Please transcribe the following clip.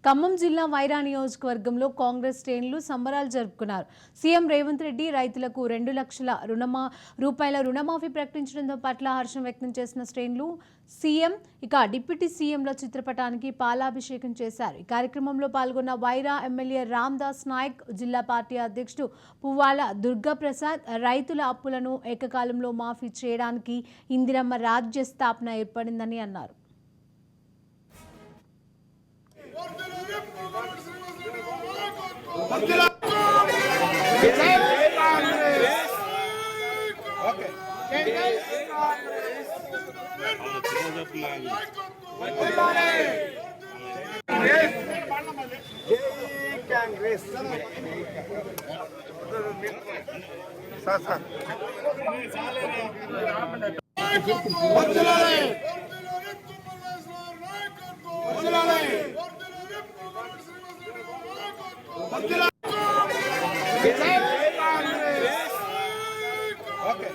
ఖమ్మం జిల్లా వైరా నియోజకవర్గంలో కాంగ్రెస్ శ్రేణులు సంబరాలు జరుపుకున్నారు. సీఎం రేవంత్ రెడ్డి రైతులకు 2 లక్షల రూపాయల రుణమాఫీ ప్రకటించడంతో పట్ల హర్షం వ్యక్తం చేసిన శ్రేణులు సీఎం డిప్యూటీ సీఎంల చిత్రపటానికి పాలాభిషేకం చేశారు. ఈ కార్యక్రమంలో పాల్గొన్న వైరా ఎమ్మెల్యే రామ్దాస్ నాయక్, జిల్లా పార్టీ అధ్యక్షుడు పువ్వాల దుర్గాప్రసాద్ రైతుల అప్పులను ఏకకాలంలో మాఫీ చేయడానికి ఇందిరమ్మ రాజ్య స్థాపన ఏర్పడిందని అన్నారు. Okay.